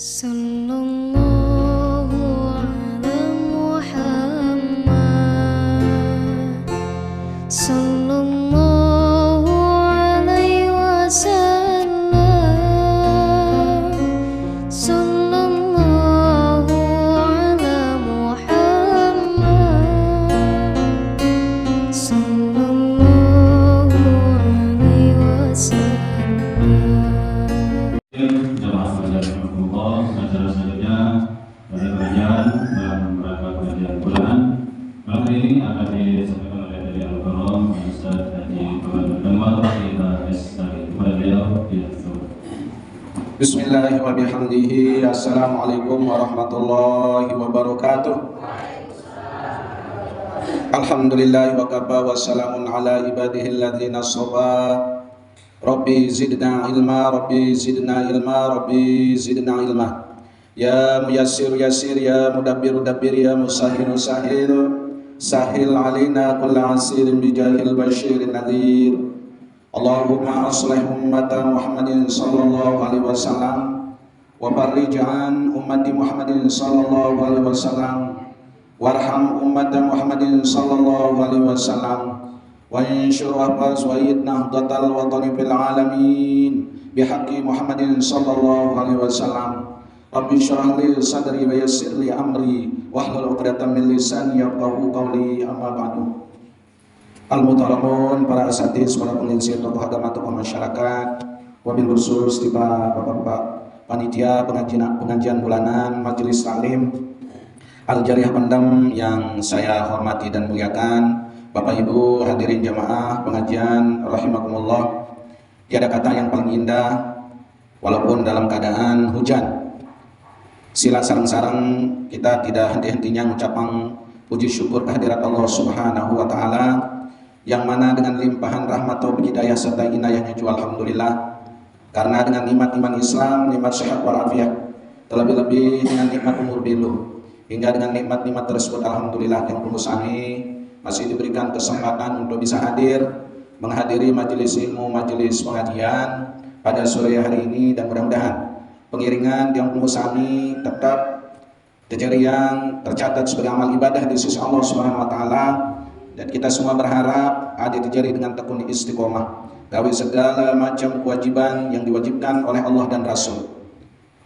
Sallallahu ala Muhammad, sallallahu alaihi wasallam, sallallahu ala Muhammad, sallallahu alaihi wasallam. Jemaah rahimahullah, acara selanjutnya pada kajian dalam rangka pengajian Quran. Kali ini akan disampaikan oleh dari Al-Karam Ustaz Haji Muhammad Anwar kita kepada beliau dilangsung. Bismillahirrahmanirrahim. Assalamualaikum warahmatullahi wabarakatuh. Alhamdulillah wa kafa wa salamun ala ibadihi alladhina safa. Rabbi zidna ilma, Rabbi zidna ilma, Rabbi zidna ilma. Ya muyassir yassir, ya mudabbir dabbir, ya musahhir sahhir. Sahil alaina kulla asirin bijahil basyirin nadhir. Allahumma aslih ummata Muhammadin sallallahu alaihi wasallam wa farrij an ummati Muhammadin sallallahu alaihi wasallam warham ummata Muhammadin sallallahu alaihi wasallam wa insyur wafaz wa idnahdatal watani fil alamin bihaqqi Muhammadin sallallahu alaihi wasallam. Rabbi syrah li sadri wa yassir li amri wahlul 'uqdatam min lisani yafqahu qawli, amma ba'du. Al-Muhtaramun, para asatiz, para pengisi tokoh agama, tokoh masyarakat, wabil khusus di bapak-bapak panitia pengajian bulanan Majelis Taklim Al-Jariyah Pendem yang saya hormati dan muliakan, Bapak Ibu hadirin jamaah pengajian rahimakumullah. Tiada kata yang paling indah walaupun dalam keadaan hujan. Sila sareng-sareng kita tidak henti-hentinya mengucapkan puji syukur kehadirat Allah Subhanahu wa taala yang mana dengan limpahan rahmat taufik hidayah serta inayahnya juga alhamdulillah. Karena dengan nikmat iman Islam, nikmat sehat walafiat, terlebih-lebih dengan nikmat umur bilu, hingga dengan nikmat-nikmat tersebut alhamdulillah yang kami masih diberikan kesempatan untuk bisa hadir menghadiri majelis ilmu, majelis pengajian pada sore hari ini, dan mudah-mudahan pengiringan yang kami tetap yang tercatat sebagai amal ibadah di sisi Allah Subhanahu wa taala, dan kita semua berharap ada terjadi dengan tekun istiqomah gawe segala macam kewajiban yang diwajibkan oleh Allah dan Rasul.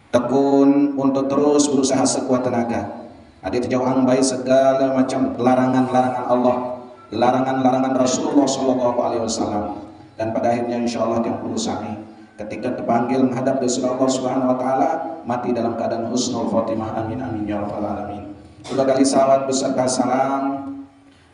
Tekun untuk terus berusaha sekuat tenaga ada dijauhan baik segala macam larangan-larangan Allah, larangan-larangan Rasulullah sallallahu alaihi wasallam, dan pada akhirnya insyaallah yang kami ketika terpanggil menghadap Rasul Allah Subhanahu wa taala mati dalam keadaan husnul khotimah. Amin amin ya rabbal alamin. Dua kali salawat beserta salam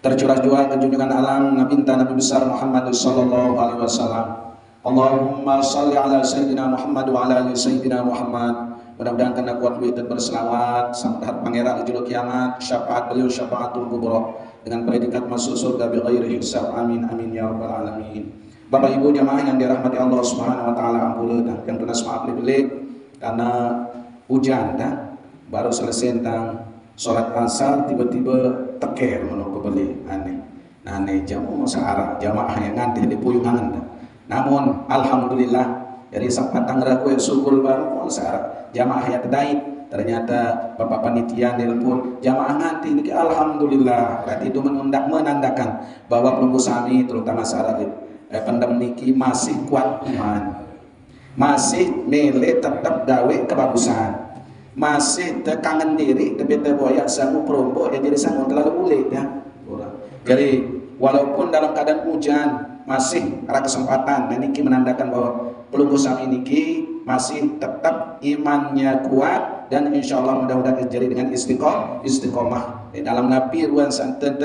tercurah jua ke junjungan alam Nabi besar Muhammad sallallahu alaihi wasallam. Allahumma shalli ala sayyidina Muhammad wa ala ali sayyidina Muhammad. Mudah-mudahan karena kuat duit dan berselawat sampai hari pangeran di julu kiamat, syafaat beliau syafaatul kubra dengan predikat masuk surga bi ghairi hisab. Amin amin ya rabbal alamin. Bapak Ibu jamaah yang dirahmati Allah Subhanahu wa taala, ampun dan yang tunas maaf lebih karena hujan dan baru selesai tentang sholat asar tiba-tiba teker menunggu beli aneh jamu searah jamaah yang nganti di puyungan. Namun alhamdulillah dari sempatan ragu syukur baru searah jamaah yang terdait ternyata bapak panitia nelpon jamaah nganti ini alhamdulillah. Berarti itu menandakan bahwa pelunggu sami terutama syarat pendem niki masih kuat iman, masih mele tetap gawe kebagusan, masih terkangen diri tapi terboyak sangu perombo ya jadi sangu terlalu ulik ya. Jadi walaupun dalam keadaan hujan masih ada kesempatan, dan niki menandakan bahwa pelunggu sami niki masih tetap imannya kuat, dan insya Allah mudah-mudahan terjadi dengan istiqomah di dalam nabi ruan santet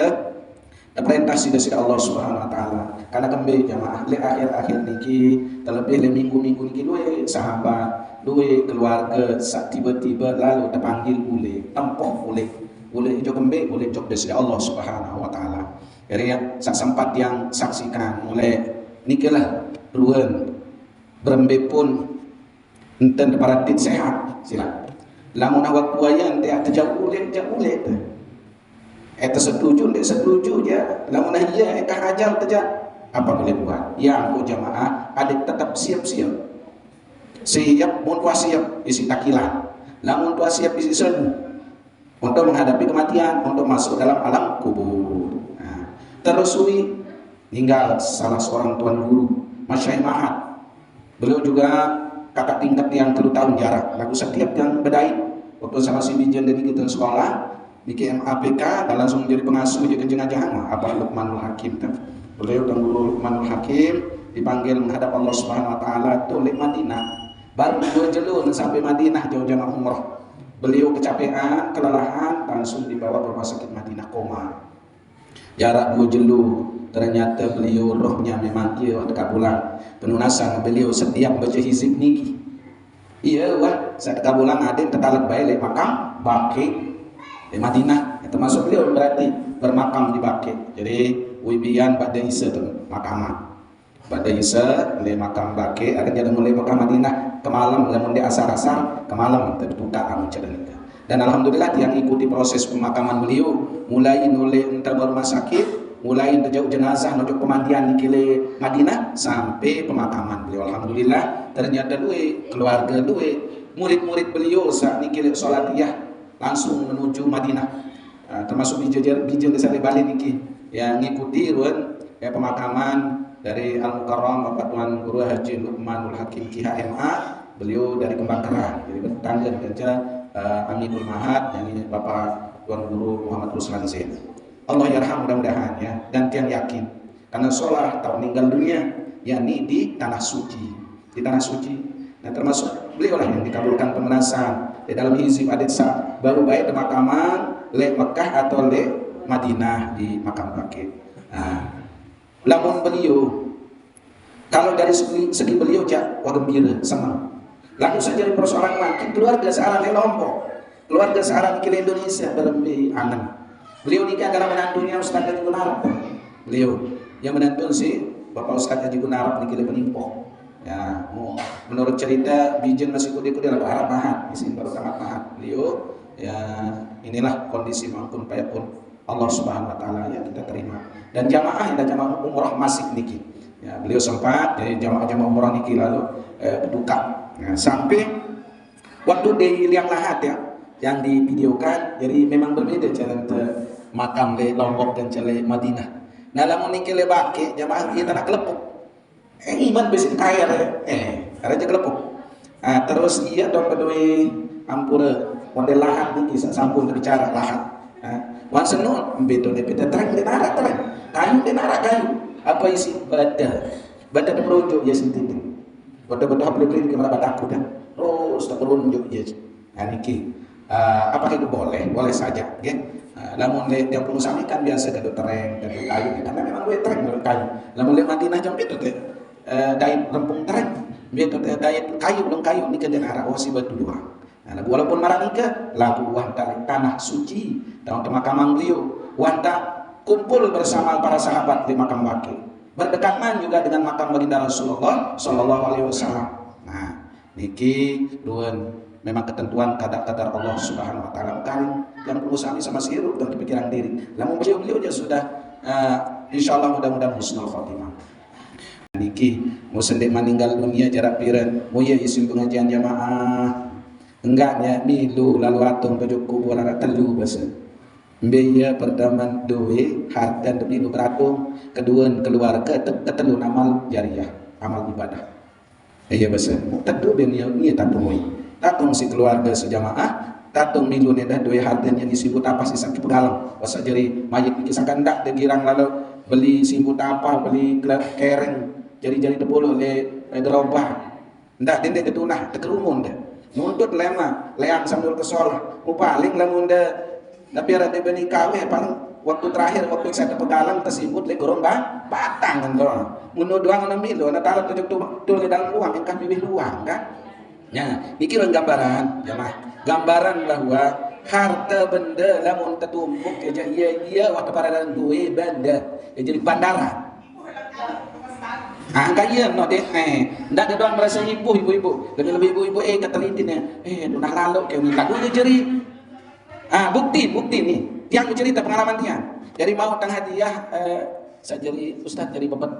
perintah sida-sida Allah Subhanahu wa taala. Karena kembali jamaah le akhir-akhir niki terlebih le minggu-minggu niki luwe sahabat, luwe keluarga sak tiba-tiba lalu terpanggil ule tempoh ule itu kembali ule jok dari Allah Subhanahu wa taala. Jadi yang sempat yang saksikan oleh nikilah ruan berembe pun enten para tit sehat sila. Lamun awak kuayan teh jauh ule eta setuju ya, lamun iya eta hajal teja apa boleh buat ya aku jamaah adik tetap siap mun siap isi takilan Lamun tua siap isi ilmu untuk menghadapi kematian, untuk masuk dalam alam kubur. Nah, terus tinggal salah seorang tuan guru, Masyaikh Mahat. Beliau juga kakak tingkat yang 3 tahun jarak. Lalu setiap yang bedai waktu sama si bijen dari kita sekolah di KMAPK dan langsung menjadi pengasuh di Kenjeng Ajahan Abah Luqmanul Hakim. Beliau dan guru Luqmanul Hakim dipanggil menghadap Allah Subhanahu wa taala oleh Madinah. Baru 2 jelun sampai Madinah jauh-jauh umrah. Beliau kecapean, kelelahan, langsung dibawa ke rumah sakit Madinah koma. Jarak 2 jelu, ternyata beliau rohnya memang dia waktu kabulan. Penunasan beliau setiap baca hizib niki. Iya wah, saat kabulan ada tetalat baik makam Baqi di Madinah. Termasuk beliau berarti bermakam di Baqi. Jadi wibian pada Isa tu makaman. Pada Isa le makam Baqi, ada jadi mulai makam Madinah kemalam, lamun di asar-asar kemalam terbuka kamu cerita. Dan alhamdulillah yang ikuti proses pemakaman beliau mulai nule entar rumah sakit, mulai jauh jenazah nuju pemandian di Kile Madinah sampai pemakaman beliau. Alhamdulillah ternyata keluarga murid-murid beliau saat di Kile salatiyah langsung menuju Madinah. Termasuk bijen desa Bali niki yang ngikuti pemakaman dari Al-Mukarram Bapak Tuan Guru Haji Luqmanul Hakim KHMA. Beliau dari Kembang Kerah, jadi bertetangga kerja Aminul Mahat yang ini Bapak Tuan Guru Muhammad Ruslan Zain. Allah yarham mudah-mudahan ya, dan tiang yakin karena sholat tahun meninggal dunia yakni di tanah suci, di tanah suci. Nah termasuk beliau lah yang dikabulkan pemenasan di dalam hizib adat baru baik pemakaman le Mekah atau le Madinah di makam Baqi. Nah, lamun beliau kalau dari segi beliau wah gembira senang. Lalu saja persoalan makin keluarga searah di Lombok, keluarga searah di Indonesia berlebih angan. Beliau nikah adalah menantunya Ustaz Haji Gunarap. Beliau yang menantu si Bapak Ustaz Haji Gunarap di Kile Penimpo. Ya, menurut cerita bijen masih kudi dalam Arab Mahat, isin baru tamat Mahat. Beliau ya inilah kondisi maupun payapun Allah Subhanahu wa taala yang kita terima. Dan jamaah jamaah umrah masih niki. Ya, beliau sempat jadi jamaah umrah niki lalu berduka. Nah, sampai waktu di Liang Lahat ya yang divideokan, jadi memang berbeda jalan ke makam di Lombok dan jalan Madinah. Nah lamun niki le Baqi jamaah kita nak kelepuk. Iman besi kaya ada aja kelepuk. Nah, terus iya dong kedua ampura model lahat niki sampun berbicara lahat. Wan senun beto de peta terang de nara terang. Kayu de nara kayu. Apa isi bada berunjuk ya sintitin. Bada-bada haplu-haplu ke mana bataku dan terus tak berunjuk ya. Nah niki apakah itu boleh? Boleh saja, okay? Lamun yang pengusaha kan biasa kado tereng, kado kayu, karena memang gue tereng kado kayu. Lamun le Madinah jam itu teh dayat rempung tereng, beto dayat kayu belum kayu ni kena arah wasi batu dua. Nah, walaupun marah nikah, lagu wanta tanah suci dalam pemakaman beliau, wanta kumpul bersama para sahabat di makam Baqi. Berdekatan juga dengan makam baginda Rasulullah Sallallahu Alaihi Wasallam. Nah, niki duan memang ketentuan kadar-kadar Allah Subhanahu Wa Taala kan yang perlu sami sama sirup dan kepikiran diri. Namun beliau aja sudah insya Allah mudah-mudahan husnul khotimah. Niki mau sendiri meninggal dunia jarak piran, mau ya isim pengajian jamaah enggaknya milu lalu atung pojok kubur anak telu bahasa. Biaya pertama duwe harta demi beratung, kedua keluarga ketelu amal jariah, amal ibadah. Iya bahasa. Tentu beliau ni tatung tatung si keluarga sejamaah, tatung milu nedah duwe hartanya disebut apa sih sakit pegalang. Bahasa jadi mayit kisahkan dak degirang lalu beli simbut apa, beli kereng, jadi tepuluh le gerobah. Ndak dende ketunah tekerumun dah. Nuntut lema, leang sambil kesolah. Paling lamun dah tapi ada beni kaweh paling waktu terakhir waktu saya pegalang tersebut le gorong batang kan gorong. Mun doang ana milu ana talat tujuk tu le dalam uang engkang bibih luang kan. Ya, niki gambaran jamaah. Gambaran bahwa harta benda lamun tertumpuk ya iya waktu para dalam duwe benda ya jadi bandara. Kaya no deh, ndak ada doang merasa ibu-ibu, lebih ibu-ibu ketelitinnya, dunah lalu kayak ni lagu jadi. Bukti nih, tiang cerita pengalaman tiang. Jadi mau tang hadiah, saya jadi ustaz jadi babat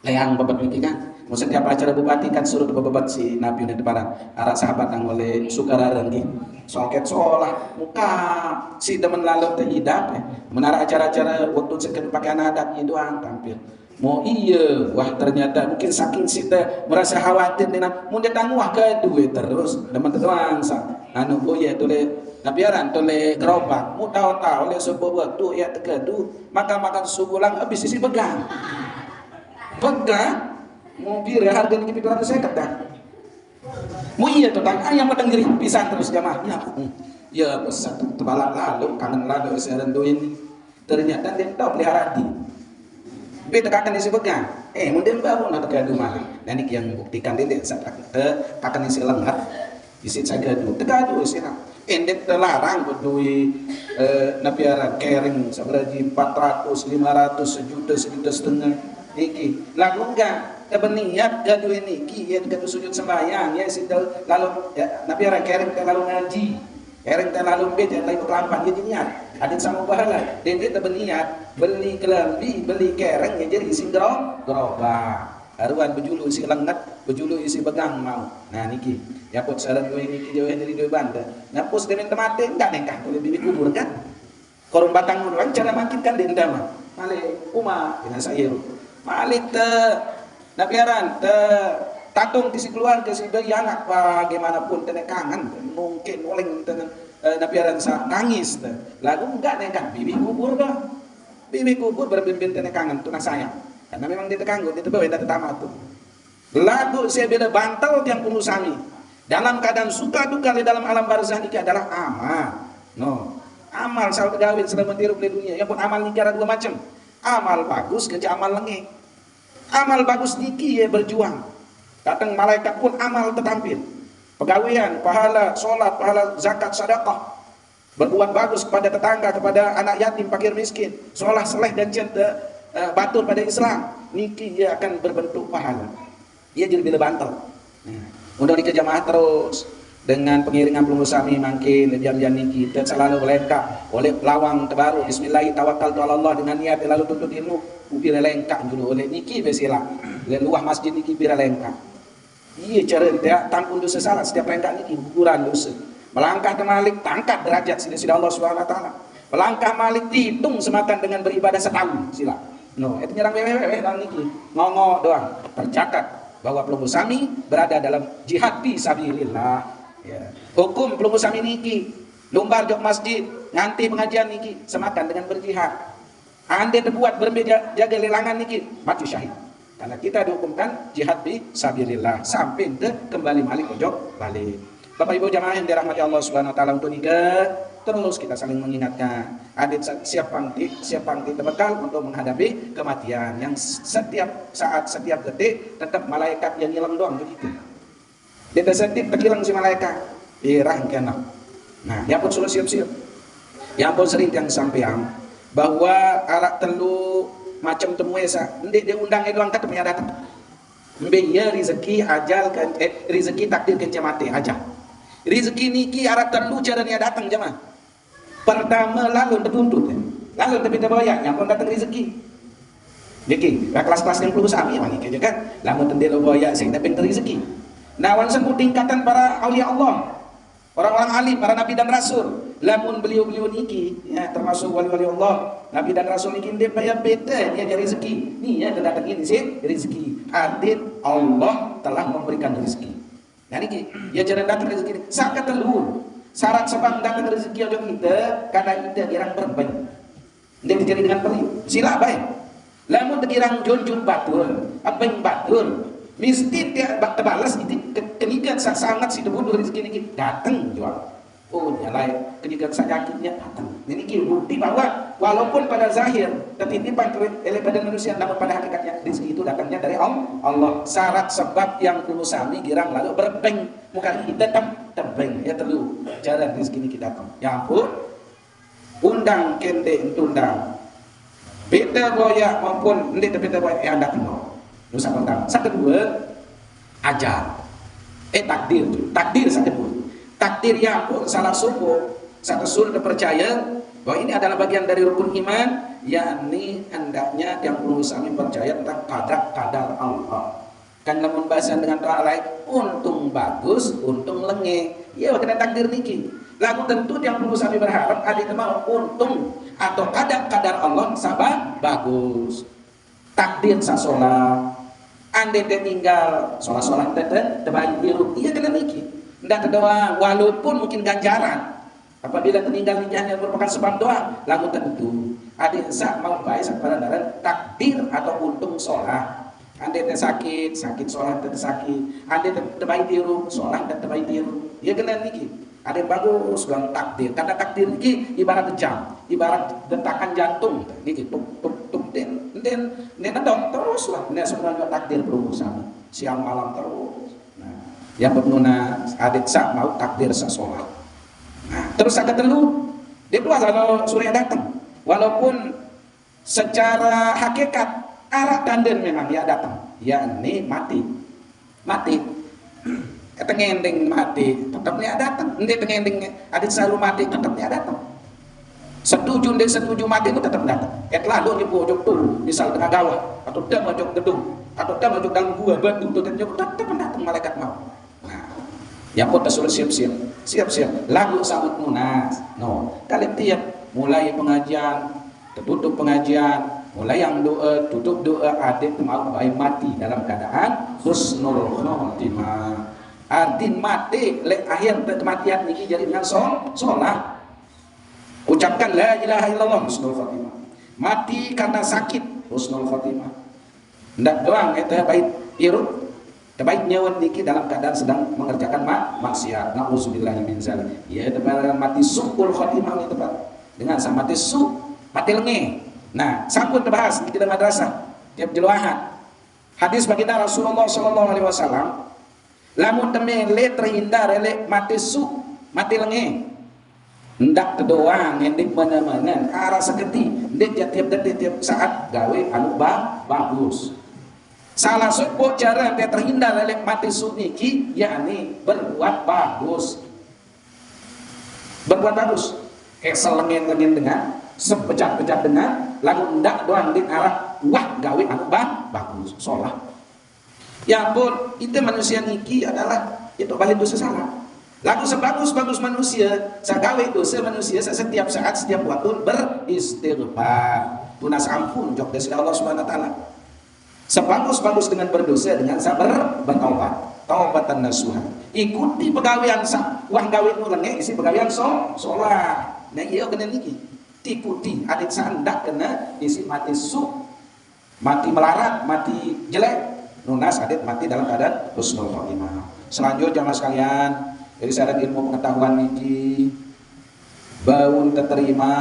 leang babat niki kan. Mau setiap acara bupati kan suruh bebat si Nabi di depan arah sahabat yang oleh sukarareng gitu. Soket seolah muka si demen lalu terhidap menara acara-acara waktu sekian pakaian adatnya doang tampil. Mau iya, wah ternyata mungkin saking kita merasa khawatir nih, mau dia tangguh ke duit terus, demen doang sa. Anu oh iya tole nabiaran tole gerobak, mau tahu-tahu oleh sebuah waktu ya tegadu, makan subulang habis isi pegang, mau bir harga ini 750 dah. Mau iya tuh tang ayam matang diri pisan terus jamaahnya. Ya besar tebalak lalu kangen lalu saya renduin. Ternyata dia tahu pelihara di. Beta kakak isi pegang. Mungkin baru nak tegadu malah. Dan ini yang buktikan dia saat kakak isi lengat. Isi tegadu. Tegadu sih nak. Endek terlarang berdui nabiara kering sabaraji 400, 500, sejuta, sejuta setengah. Iki lagu enggak berniat gaduh ini ki ya gaduh sujud sembahyang ya situ lalu ya, Nabi orang kering terlalu ngaji kering terlalu beda lalu kelampan dia niat adit sama bahala dan dia berniat beli kelambi beli kering ya jadi isi gerobak aruan bejulu isi lengat bejulu isi pegang mau nah niki ya pot saran gue niki jauh dari dua banda napus dengan temate enggak nengkah boleh bibit kubur kan korum batang ulang cara makin kan dendam male uma dengan saya malik nabiaran tatung kisi keluarga si bayi anak bagaimanapun tenek kangen mungkin oleh nabiaran nangis lagu enggak nekat bibi kubur berbimbing tenek kangen tunang sayang karena memang dia terkanggut dia terbawa dia tertamat tuh lagu saya beda bantal yang penuh sami dalam keadaan suka duka di dalam alam barzah ini adalah amal salah tegawin selama tirup di dunia yang pun amal nikah ada dua macam amal bagus kerja amal lengeh. Amal bagus niki ya berjuang. Datang malaikat pun amal tertampil. Pegawaian, pahala, sholat, pahala, zakat, sedekah. Berbuat bagus kepada tetangga, kepada anak yatim, fakir miskin. Sholat, seleh dan cinta batur pada Islam. Niki ya akan berbentuk pahala. Ia jadi bila bantal. Undang di jamaah terus. Dengan pengiringan pelusami makin jam-jam niki dan selalu lengkap oleh lawang terbaru bismillah tawakkaltu ala Allah dengan niat lalu tuntut ilmu upir lengkap dulu oleh niki besila luah masjid niki bira lengkap iya cara dia tampun dosa salah setiap lengkap niki guguran dosa melangkah ke malik tangkat derajat sila Allah Subhanahu wa taala melangkah malik dihitung semakan dengan beribadah setahun sila itu nyerang wewe dalam niki ngongok doang tercatat bahwa pelusami berada dalam jihad fi sabilillah. Ya. Hukum pelungus sami niki lumbar jok masjid nganti pengajian niki semakan dengan berjihad ande terbuat bermeja jaga lelangan niki mati syahid karena kita dihukumkan jihad bi sabilillah sampai kembali balik ojok balik. Bapak Ibu jamaah yang dirahmati Allah Subhanahu wa taala untuk nikah terus kita saling mengingatkan adit siap pangti terbekal untuk menghadapi kematian yang setiap saat setiap detik tetap malaikat yang hilang doang begitu. Dia tersedip terhilang si malaikat irang kena. Nah, ya pun sudah siap-siap. Ya pun sering yang sampean bahwa arak telu macam temu esa, ndek dia undang doang kata punya datang. Mbe ya rezeki ajal kan rezeki takdir kencamate aja. Rezeki niki arak telu cara dia datang jemaah. Pertama lalu tertuntut. Lalu tapi terbayang yang pun datang rezeki. Jadi, kelas-kelas yang perlu sami mana kerja kan? Lamun tendelo boya sing tapi rezeki. Nah, wansan tingkatan para aulia Allah, orang-orang alim, para nabi dan rasul. Lamun beliau-beliau niki, ya termasuk wali-wali Allah, nabi dan rasul niki dia bayar beda dia dari rezeki. Nih ya datang ini sih rezeki. Adit Allah telah memberikan rezeki. Nah niki, ya jangan datang rezeki. Sakat telur. Syarat sebab datang rezeki aja kita karena kita dirang berbaik. Dia dicari dengan pelit. Sila baik. Lamun terkirang jonjung batul, apa yang batul? Mesti dia terbalas itu kenikan sangat si debu rezeki ini datang jual. Oh nyalai kenikan sakitnya datang. Ini bukti bahwa walaupun pada zahir tapi timbang oleh pada manusia namun pada hakikatnya rezeki itu datangnya dari Allah. Syarat sebab yang kulusami girang lalu berbeng bukan kita tembeng ya telu cara rezeki ini kita datang. Ya ampun undang kende undang. Beta boya maupun ndek beta boya yang datang. Dosa pertama. Yang kedua, ajar. Takdir yang kedua. Takdir yang salah suku, satu sudah percaya bahwa ini adalah bagian dari rukun iman, yakni hendaknya yang perlu kami percaya tentang kadar Allah. kan lamun bahasa dengan doa lain untung bagus untung lenge ya kena takdir niki lagu tentu yang perlu kami berharap ada mau untung atau kadar Allah sabar bagus takdir sasola ande tinggal sholat terbaik biru iya kena niki ndak doa walaupun mungkin ganjaran apabila tertinggal nikahnya merupakan sebab doa lagu tentu ada sak mau baik kepada takdir atau untung sholat ande sakit sholat sakit ande terbaik biru sholat dan terbaik biru iya kena niki ada yang bagus dalam takdir karena takdir niki ibarat jam ibarat dentakan jantung niki tuk tuk tuk den adon terus lah ini sebenarnya takdir berurusan siang malam terus nah yang berguna adik sak mau takdir sak sholat nah terus agak telu dia dua kalau surya datang walaupun secara hakikat arah tanden memang dia datang yakni mati ketengending mati tetap dia datang nanti tengending adik selalu mati tetap dia datang setuju mati itu tetap datang lalu di pojok tuh misal tengah gawat atau dia pojok gedung atau dia pojok dalam gua batu tetap datang malaikat mau nah yang kota suruh siap lagu sambut munas no kalian tiap mulai pengajian tertutup pengajian mulai yang doa tutup doa adik mau baik mati dalam keadaan husnul khotimah artin mati akhir kematian niki jadi dengan sholat ucapkan la ilaha illallah husnul khotimah mati karena sakit husnul khotimah ndak doang itu baik irut terbaik nyawa niki dalam keadaan sedang mengerjakan maksiat nauzubillahi min zalik ya teman mati suul khotimah itu Pak dengan sama mati mati lenge nah sampun terbahas di dalam madrasah tiap jeluahan hadis baginda Rasulullah sallallahu alaihi wasallam lamun temele terhindar ele mati mati lenge ndak doang ngendik mana-mana arah seketi ndik tiap detik tiap saat gawe anu bagus salah satu cara dia terhindar ele mati niki yakni berbuat bagus kayak selengen-lengen dengan sepecah-pecah dengan lagu ndak doang di arah wah gawe anu bagus sholat ya ampun itu manusia niki adalah itu balik dosa salah lagu sebagus-bagus manusia sagawe dosa manusia setiap saat setiap waktu beristighfar tunas ampun jok dari Allah Subhanahu wa taala sebagus-bagus dengan berdosa dengan sabar bertaubat taubatan nasuha ikuti pegawaian wah gawe nu lenge isi pegawaian sholat nah iya kena niki ikuti adik sandak kena isi mati mati melarat mati jelek nunas adik mati dalam keadaan husnul khotimah selanjutnya jamaah sekalian jadi syarat ilmu pengetahuan niki baun terima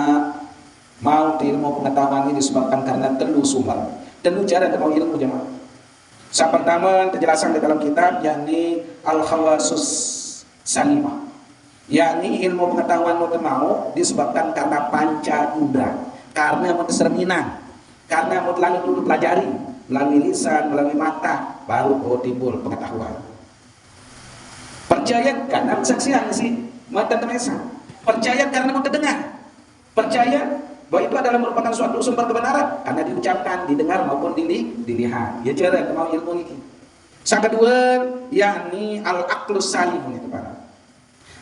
mau ilmu pengetahuan ini disebabkan karena telu sumber telu cara mau ilmu jamaah yang pertama penjelasan di dalam kitab yakni al-khawasus salimah yakni ilmu pengetahuan mau disebabkan karena panca indera karena cerminan karena melalui dulu pelajari melalui lisan melalui mata baru timbul pengetahuan percaya karena kesaksian sih mata temesa percaya karena mau terdengar percaya bahwa itu adalah merupakan suatu sumber kebenaran karena diucapkan didengar maupun dilihat ya cara mau ilmu ini yang kedua yakni al-aqlus salim itu Pak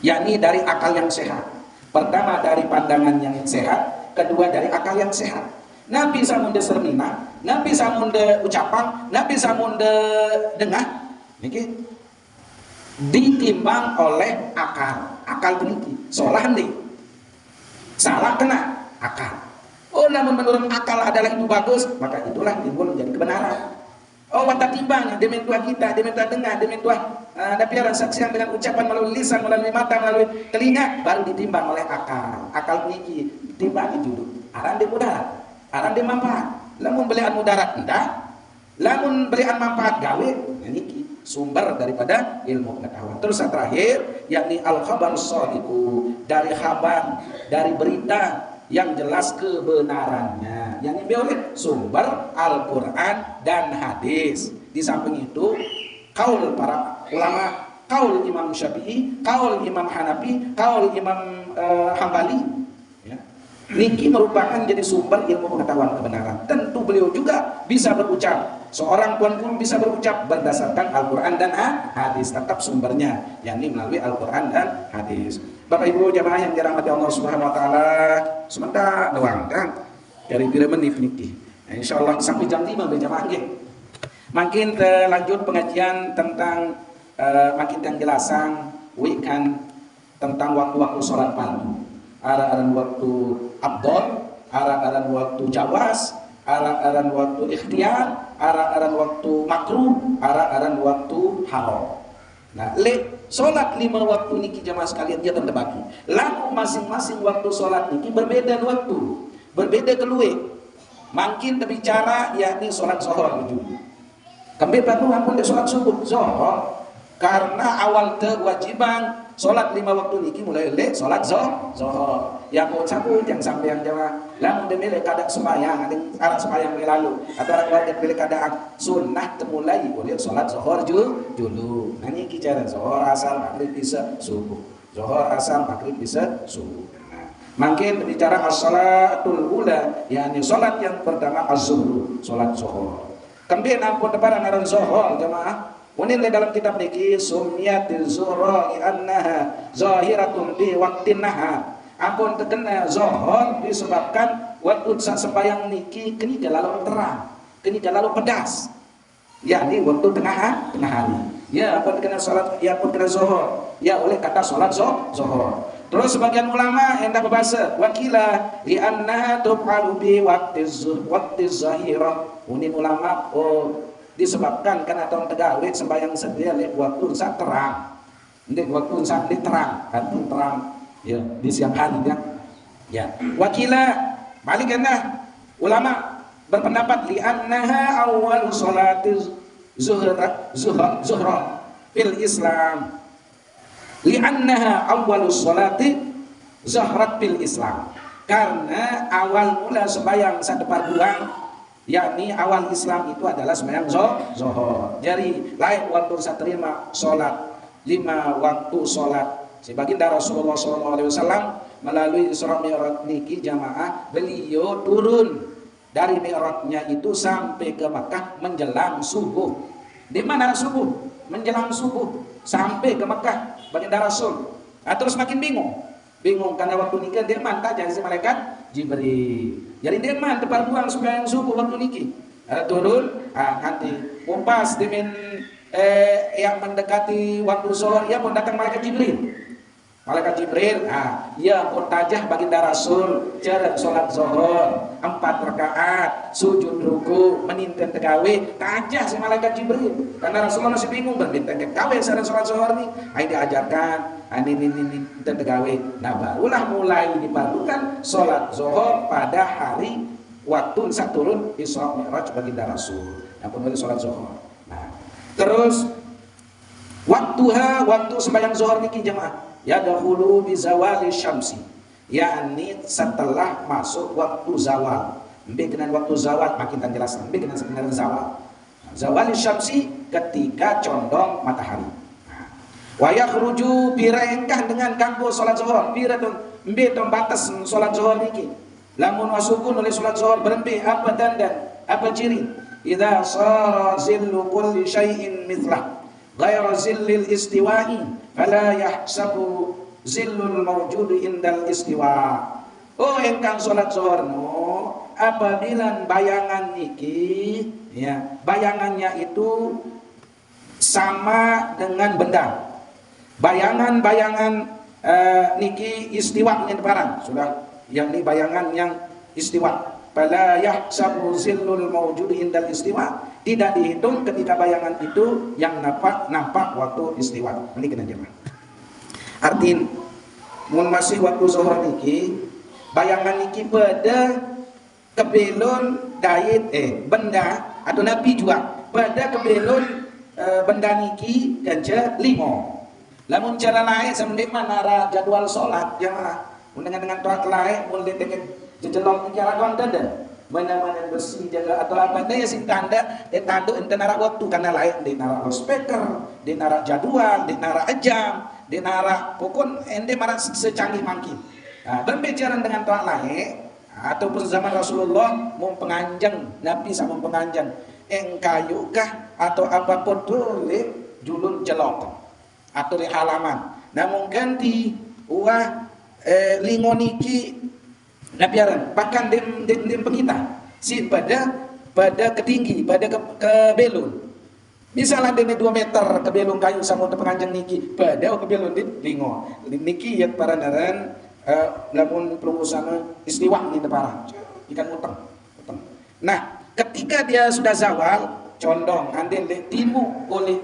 yakni dari akal yang sehat pertama dari pandangan yang sehat kedua dari akal yang sehat nabi samunde sermina nabi samunde ucapan nabi samunde dengar niki ditimbang oleh akal teliti solah nih salah kena akal oh namun menurut akal adalah itu bagus maka itulah timbul menjadi kebenaran oh watak timbang demi tua kita demi tua dengar demi tua ada piaran saksian dengan ucapan melalui lisan melalui mata melalui telinga baru ditimbang oleh akal niki timbang itu aran di mudarat aran di manfaat lamun belian mudarat enggak lamun belian manfaat gawe niki sumber daripada ilmu pengetahuan terus yang terakhir yakni al-khabar shadiqu dari kabar dari berita yang jelas kebenarannya yang oleh sumber Al-Quran dan hadis di samping itu kaul para ulama kaul Imam Syafi'i kaul Imam Hanafi kaul Imam Hambali ya. niki merupakan jadi sumber ilmu pengetahuan kebenaran. Tentu beliau juga bisa berucap, seorang tuan guru bisa berucap berdasarkan Al-Quran dan hadis, tetap sumbernya yakni melalui Al-Quran dan hadis. Bapak Ibu jamaah yang dirahmati Allah Subhanahu wa taala, sebentar doang kan dari pira menit niki. Insyaallah sampai jam 5 berjamaah nggih. Makin lanjut pengajian tentang makin penjelasan wikan tentang waktu-waktu sholat fardu. Ara-aran waktu abdol, ara-aran waktu jawas, ara-aran waktu ikhtiar, ara-aran waktu makruh, ara-aran waktu haram. Nah, sholat 5 waktu niki jamaah sekalian dia terdebaki. Lalu masing-masing waktu sholat niki berbeda waktu, berbeda keluwe. Makin terbicara yakni sholat zuhur dulu. Kembali baru ampun di sholat subuh zuhur. Karena awal kewajiban sholat 5 waktu niki mulai sholat zuhur. Yang mau cabut yang sampai yang Jawa lamun demile kada sembahyang ada arah sembahyang lalu atau orang warga pilih kada sunnah temulai boleh sholat zuhur dulu. Nah ini bicara zuhur asal maghrib bisa subuh. Zuhur asal maghrib bisa subuh. Nah, makin bicara as-salatul ula yakni sholat yang pertama az-zuhur, sholat zuhur. Kemudian ampun depan aran zuhur jemaah. Unin dalam kitab niki sumyatil zuhra li'annaha zahiratun bi waqtin nahar. Ampun terkena zuhur disebabkan waktu sembahyang niki kini lalu terang, kini lalu pedas. Yakni waktu tengah hari. Ya, ampun terkena salat, ya ampun terkena zuhur. Ya oleh kata salat zuhur. Terus sebagian ulama hendak berbahasa wakila li'annaha tuf'alu bi waqti zahirah. Unin ulama disebabkan karena tahun tegawe sembahyang sedia waktu saat terang, waktu saat terang, kan terang ya di siang hari ya. Wakila balik kena ulama berpendapat li'annaha awal salati zuhra fil Islam, li'annaha awal salati zuhrat fil Islam, karena awal mula sembahyang saat depan buang yakni awal Islam itu adalah sembahyang zuhur. Jadi lain waktu saya terima sholat 5 waktu sholat. Sebaginda Rasulullah SAW melalui Isra Mi'raj niki jamaah beliau turun dari Mi'rajnya itu sampai ke Makkah menjelang subuh. Di mana subuh? Menjelang subuh sampai ke Makkah baginda Rasul. Terus makin bingung karena waktu nikah dia mantap jadi si malaikat Jibril. Jadi dia mantap buang sembahyang subuh waktu niki. Turun nanti umpas demin yang mendekati waktu zuhur ya pun datang malaikat Jibril. Malaikat Jibril, ya pun tajah baginda Rasul cara sholat zuhur 4 rakaat, sujud ruku, meninten tegawe, tajah si malaikat Jibril. Karena Rasulullah masih bingung berminten tegawe saran sholat zuhur nih, ayo diajarkan, ini tegawe. Nah barulah mulai diperlukan sholat zuhur pada hari waktu saat turun Isra Mi'raj baginda Rasul. Yang pun sholat zuhur. Nah, terus waktu sembahyang zuhur niki jemaah. Ya dahulu bizawali syamsi, yakni setelah masuk waktu zawal. Dengan waktu zawal makin tak jelas. Dengan sebenarnya zawal. Zawali syamsi ketika condong matahari. Wa yakhruju birengkah dengan kanggo salat zuhur. Bira ton batas salat zuhur niki. Lamun wasukun oleh salat zuhur berembe apa dandan, apa ciri? Idza sara zillu kulli syai'in mithlah ghayra zillil istiwa'i fala yahsabu zillul mawjud indal istiwa. Oh engkang salat zuhur no apabila bayangan niki ya bayangannya itu sama dengan benda. Bayangan-bayangan niki istiwa yang barang sudah yang di bayangan yang istiwa. Fala yahsabu zillul mawjud indal istiwa. Tidak dihitung ketika bayangan itu yang nampak waktu istiwa. Ini kena jemaah. Artin mun masih waktu zuhur niki bayangan niki pada kebelon dait benda atau nabi juga pada kebelon benda niki ganja 5. Lamun cara lain sampai mana jadwal sholat jemaah. Dengan toat lain mulai dengan jejelong niki ala konten mana-mana bersih jaga atau apa dia sing tanda dia tanduk ente narak waktu karena lain dia narak speaker dia narak jadwal dia narak jam dia narak pokon ente marak secanggih mangkin. Berbicara dengan toa lain ataupun zaman Rasulullah mau penganjang Nabi sama penganjang engkayu kah atau apapun tuh le julun jelok atau di halaman namun ganti wah lingoniki nabiaran bahkan dem pengita si pada ketinggi pada ke belun misalnya dene 2 meter ke belun kayu sama penganjang niki pada ke belun di lingo niki ya para naran lamun perlu sama istiwa ni para ikan utang. Nah, ketika dia sudah zawal, condong andin timu oleh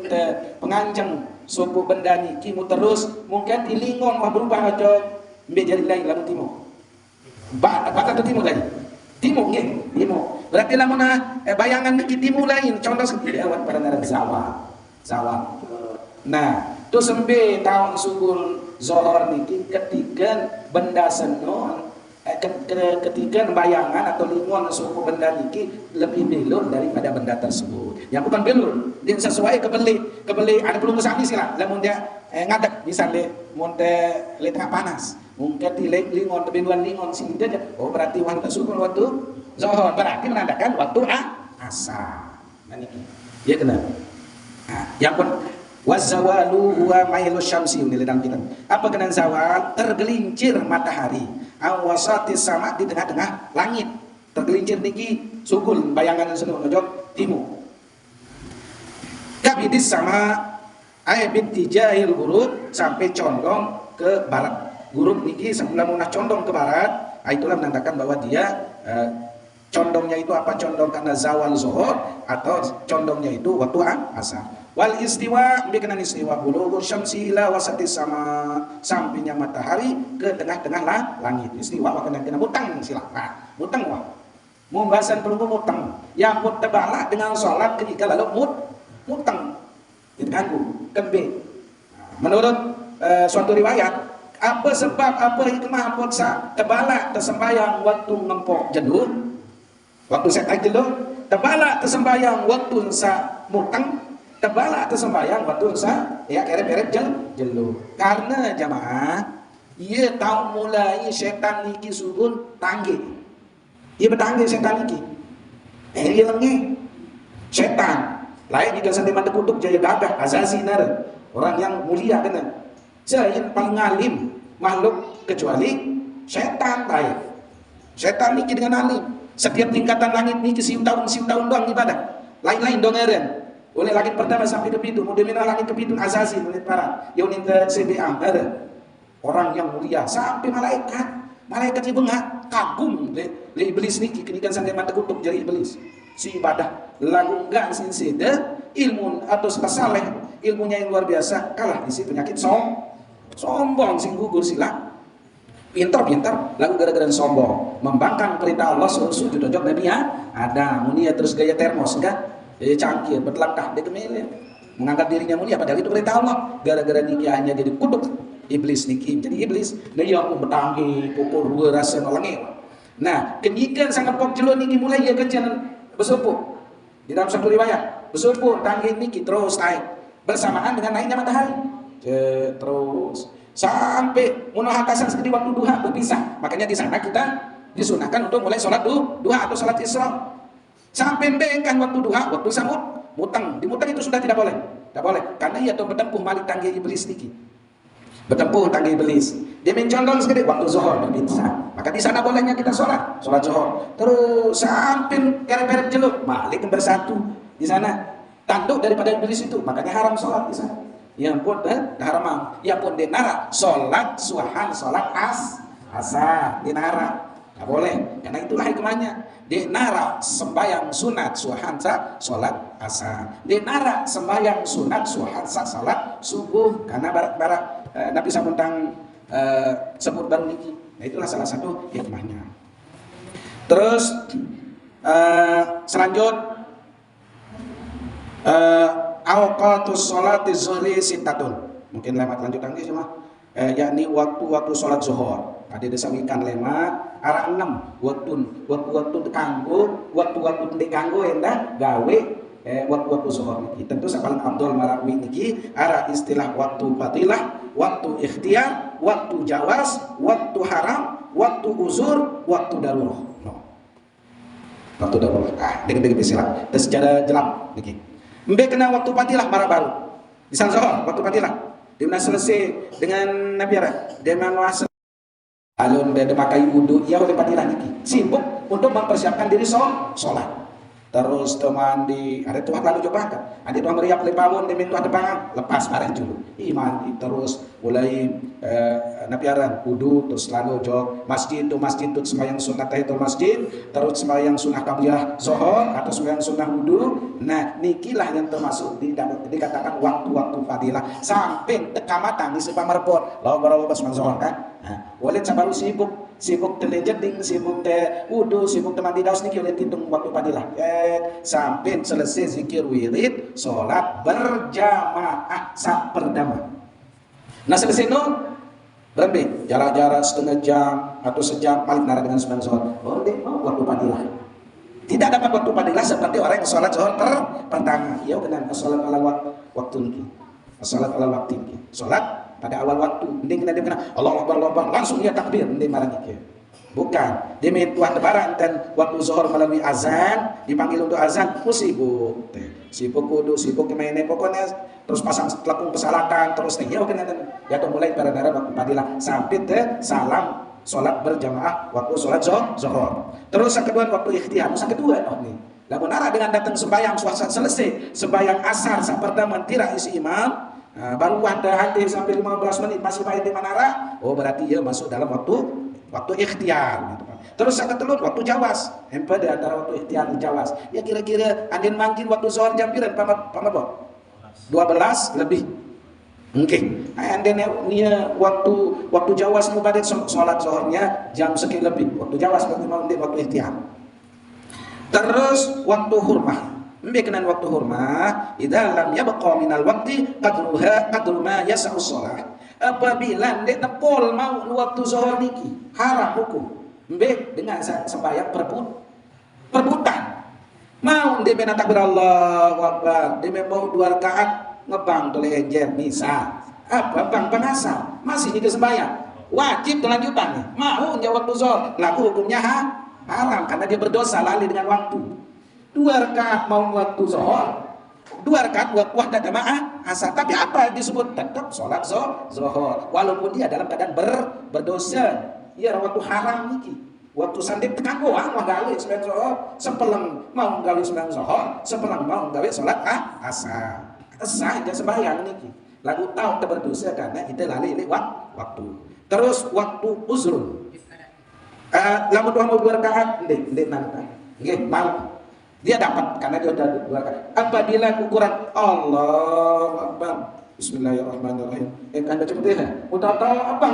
penganjang suku benda ni kimu terus mungkin dilingon mah berubah aja menjadi lain lamun timu. Bakal ke timu lagi. Timu nggih, timu. Berarti lamun bayangan niki timu lain condong sendiri awat pada naran zawal. Nah, tu sembe tahun subul zohor niki ketiga benda senon ketiga bayangan atau lingon suku benda niki lebih belur daripada benda tersebut yang bukan belur dia sesuai kebeli ada belum kesami sila lamun dia ngadek misalnya monte le tengah panas mungkin di lingon tebeluan lingon sini aja oh berarti waktu subul waktu zohor berarti menandakan waktu asar nah niki ya kenapa nah, yang pun wazawalu huwa mailu syamsi ini dalam kitab. Apa kena zawal? Tergelincir matahari. Awasati sama di tengah-tengah langit. Tergelincir niki sukul bayangan senuh nojok timur. Kabidis sama ayat tijahil gurub sampai condong ke barat. Gurub niki sebelum munah condong ke barat, itulah menandakan bahwa dia condongnya itu apa condong karena zawal zuhur atau condongnya itu waktu asar. Wal istiwa bikinan istiwa bulughul syamsi ila wasati sama sampingnya matahari ke tengah-tengah langit. Istiwa wakana kena mutang silakan. Mutang wah. Membahasan perlu mutang. Yang pun tebala dengan salat ketika lalu mutang. Diganggu kembe. Menurut suatu riwayat apa sebab apa hikmah apa tebala tersembayang waktu ngempok jenuh. Waktu saya jenuh tebala tersembayang waktu sa mutang tebala atau sembahyang waktu ya keret-keret jelu karena jamaah ia tahu mulai setan niki sugun tanggi ia bertanggi setan niki dia lengi setan lain jika sandi mata kutuk jaya gagah azazi nar orang yang mulia kena saya paling ngalim makhluk kecuali setan lain setan niki dengan alim setiap tingkatan langit niki siu tahun doang ibadah lain-lain dongeren oleh langit pertama sampai ke pintu, kemudian langit ke pintu azazi oleh para yang minta CBA ada orang yang mulia sampai malaikat ibu nggak kagum le iblis niki kenikan sampai mata kutuk jadi iblis si ibadah lagu enggak sinsida ilmu atau saleh ilmunya yang luar biasa kalah isi penyakit sombong sing gugur sila pintar lagu gara-gara sombong membangkang perintah Allah sujud dojok Nabi ada mulia terus gaya termos enggak cangkir, berlangkah, dia kemelin mengangkat dirinya mulia, padahal itu perintah Allah gara-gara nikahnya jadi kuduk iblis niki, jadi iblis dia pun bertanggi, pukul dua rasa melengi nah, kenyikan sangat pok jelur niki mulai ya kencan bersumpuk di dalam satu riwayat, bersumpuk tanggi niki terus naik, bersamaan dengan naiknya matahari terus sampai munah atasan seperti waktu duha berpisah, makanya di sana kita disunahkan untuk mulai sholat duha atau sholat isra sampai bengkan waktu duha, waktu samut mutang, dimutang itu sudah tidak boleh karena ia tuh bertempuh balik tanggi iblis niki bertempuh tanggi iblis dia mencondong sekali waktu zuhur berpisah maka di sana bolehnya kita sholat zuhur terus sampai keret-keret jeluk balik bersatu di sana tanduk daripada iblis itu makanya haram sholat di sana yang pun haram yang pun dinara sholat suhan sholat asar dinara nggak boleh karena itulah hikmahnya dinara sembahyang sunat suhan sholat asar dinara sembahyang sunat suhan sholat subuh karena barat Nabi sabuntang sebut baru niki nah itulah salah satu hikmahnya terus selanjut awqatus sholati zuhri sintatun mungkin lewat lanjutan ini cuma yakni waktu sholat zuhur ada disawikan lema arah 6 waktu kanggo waktu dikanggo endah gawe waktu zuhur niki tentu sapalan Abdul Marawi niki istilah waktu fadilah waktu ikhtiar waktu jawaz waktu haram waktu uzur, waktu darurat. No. Waktu darurat. Deg-deg istilah. Dan secara jelap niki. Mbe kena waktu patilah marah baru. Misal zuhur, waktu patilah. Dia selesai dengan Nabi Ara. Dia menguasai alun dia memakai wudu, ia oleh patilah niki. Sibuk untuk mempersiapkan diri sholat. Terus mandi, ada tuan lalu coba kan? Ada tuan meriap lepawon di mintu ada pangan, lepas marah dulu. Mandi terus mulai napiaran wudu, terus lalu jog masjid tu sembahyang sunat tahiyatul masjid, terus sembahyang sunah qabliyah zuhur atau sembahyang sunah wudu. Nah, nikilah yang termasuk dikatakan waktu-waktu fadilah sampai tekamatan di sebab merpot. Lalu baru sembahyang zuhur kan? Nah, boleh baru sibuk telejeding, sibuk wudu, sibuk mandi daus niki oleh hitung waktu fadilah. Sampai selesai zikir wirid, sholat berjamaah sak perdama. Nah selesai no berhenti jarak-jarak setengah jam atau sejam paling nara dengan sembahyang zuhur. Waktu fadilah. Tidak dapat waktu fadilah seperti orang yang sholat zuhur pertama. Ya kena sholat ala waktu niki. Sholat ala waktu niki. Sholat pada awal waktu. Mending kita kena Allahu Akbar langsung dia takbir mending marah niki. Bukan, dia tuan lebaran dan waktu zuhur melalui azan, dipanggil untuk azan, sibuk kudu, sibuk kemana pokoknya terus pasang telapung pesalatan, terus ya tuh mulai pada darah waktu fadilah sampai salam sholat berjamaah waktu sholat zuhur. Terus yang kedua waktu ikhtiar, yang kedua nih. Lamun arah dengan datang sembahyang selesai, sembahyang asar saat pertama tidak isi imam, baru ada hati sampai 15 menit masih baik di manara, berarti dia masuk dalam waktu ikhtiar gitu kan. Terus yang ketelur waktu jawas. Di antara waktu ikhtiar dan jawas. Ya kira-kira andin mangkin waktu zuhur jam pira pamabot? 12 lebih. Mungkin. Andin nia waktu jawas mubadak salat zuhurnya jam sekian lebih. Waktu jawas waktu ikhtiar. Terus waktu hurmah. Membiarkan waktu hurmah idza lam yabqa minal waqti qadru ma yas'u shalah. Apabila ndek nepol mau waktu zuhur niki haram hukum mbek dengan sembahyang perbutan mau ndek bena takbir Allahu Akbar ndek mau 2 rakaat ngebang tole enjer misal apa bang penasa masih di sembahyang wajib kelanjutan mau jawab waktu zuhur laku hukumnya haram karena dia berdosa lalai dengan waktu 2 rakaat mau waktu zuhur 2 rakaat wahdah jamaah asar, tapi apa disebut tetap sholat zuhur walaupun dia dalam keadaan berdosa. Ya waktu haram niki waktu sandip tekan wah gawe sembahyang zuhur sepeleng mau gawe sembahyang zuhur sepeleng mau gawe sholat asar sah aja sembahyang niki lagu tahu berdosa karena itu lalai waktu. Terus waktu uzrun lamun mau 2 rakaat ndek nanta nggih mau dia dapat karena dia sudah 2 rakaat. Apabila ukuran Allahu Akbar Bismillahirrahmanirrahim. Anda cepet ya. Udah tahu apa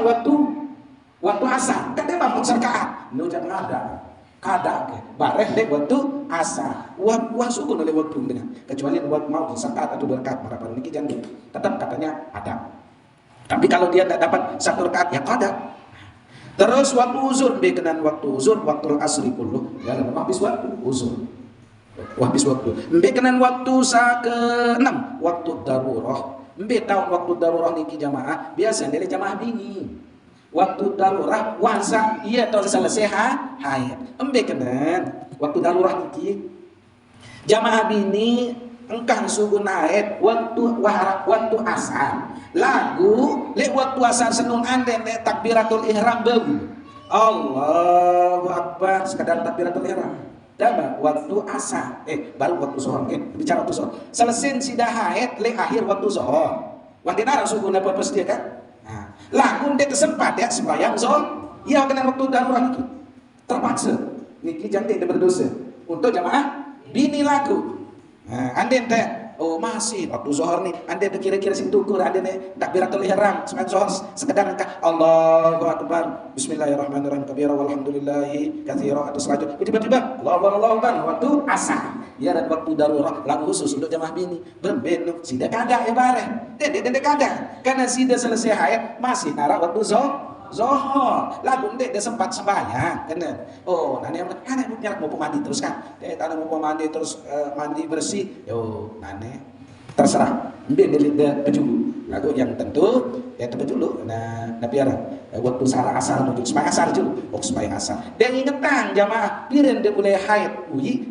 waktu asar. Kan dia mampu serkaat. Nu jangan kada ke. Bareh deh waktu asar. Wah sukun oleh waktu dengan kecuali waktu mau serkaat atau 2 rakaat marapan niki jangan. Tetap katanya ada. Tapi kalau dia tidak dapat 1 rakaat ya kada. Terus waktu uzur berkenan waktu uzur waktu asri kullu. Ya habis waktu uzur. Habis waktu. Berkenan waktu ke-6 waktu darurah. Tahun waktu darurah niki jamaah biasa dari jamaah bini. Waktu darurah wasa iya tahun selesai hayat. Berkenan waktu darurah niki jamaah bini engkang sugu naik waktu asar. Lagu lek waktu asar senung anden lek takbiratul ihram bau. Allahu Akbar sekadar takbiratul ihram. Dama waktu asar baru waktu zuhur bicara waktu zuhur selesai sidah haid le akhir waktu zuhur wanti nara suku napa pas dia kan lagu dia kesempat ya sembahyang zuhur ya kena waktu darurat itu terpaksa niki jangan dia berdosa untuk jamaah bini lagu anden teh masih waktu zuhur nih anden kira-kira sing tukur anden takbiratul ihram sembahyang zuhur sekedar angka Allahu Akbar Bismillahirrahmanirrahim kabira walhamdulillahi katsira atau selanjutnya tiba-tiba Allahu Akbar waktu asar ya dan waktu darurat lagu khusus untuk jamaah bini berbenu sida kada ya bareng dede kada karena sida selesai hayat masih nara waktu zuhur lagu ndek dia sempat sembahyang kan nani mau mandi terus kan tadi mau mandi terus mandi bersih nane terserah ambil dia pejulu lagu yang tentu ya pejulu nah biar waktu salah asar menuju supaya asar dulu supaya asar dia ingetan jamaah piren dia mulai haid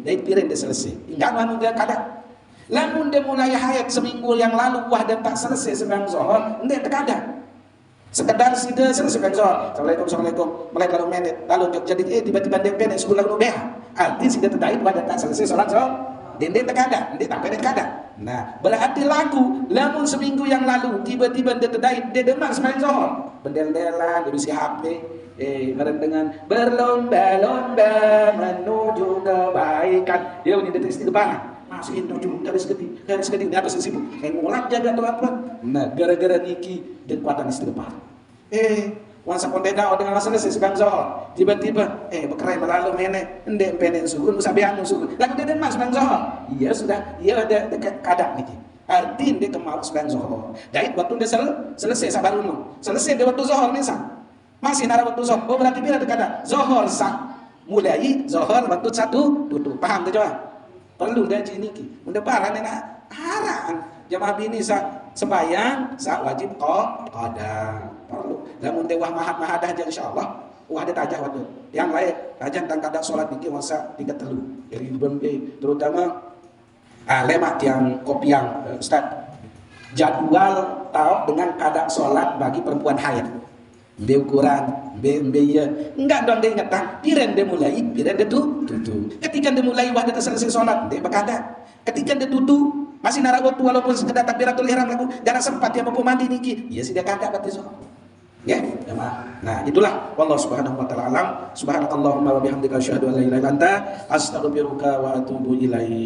dari piren dia selesai enggak manu dia kadang lamun dia mulai haid seminggu yang lalu wah dan tak selesai sembahyang zuhur dia terkadang sekedar sida selesai zuhur assalamualaikum mulai lalu menit lalu jadi tiba-tiba dia pendek sebulan lalu arti sida terdait wah dan tak selesai salat zuhur dia terkadang dia tak pendek kadang. Nah, berarti lagu lamun seminggu yang lalu tiba-tiba dia terdait dia demam sembahyang zuhur bendel-bendelan dia isi HP bareng dengan berlomba-lomba menuju kebaikan dia punya detik istighfar masukin tujuh garis ketik dia apa sibuk mulak jaga apa nah gara-gara niki dan kuatan istighfar wansa pondeda dengan selesai sembahyang zuhur tiba-tiba berkerai melalui mene endek pendek sugun musabihan sugun lagu dia mas sembahyang zuhur iya sudah iya ada kadang niki arti dia kemau sembahyang zuhur jadi waktu dia selesai sabar dulu selesai dia waktu zuhur nih masih nara waktu zuhur berarti bila dia kata zuhur sah mulai zuhur waktu satu tutup paham tu coba perlu dah niki unda barang nak harang jamaah bini sembahyang wajib qada perlu lamun teh wah mahadah aja insyaallah wah ada tajah waktu yang lain tajah tentang kadang salat niki masa 3 telu dari Bembe terutama lemak yang kopiang Ustaz jadwal tahu dengan kadang salat bagi perempuan haid dia ukuran ya enggak dong dia ingat piren dia mulai piren dia tutup ketika dia mulai wah dia selesai salat dia berkada ketika dia tutup masih nara waktu walaupun sekedar takbiratul ihram lagu jangan sempat dia mampu mandi niki iya sih dia kagak berarti so ya jemaah nah itulah wallahu subhanahu wa ta'ala alam subhanakallahumma wa bihamdika asyhadu an la ilaha illa anta astaghfiruka wa atubu ilaik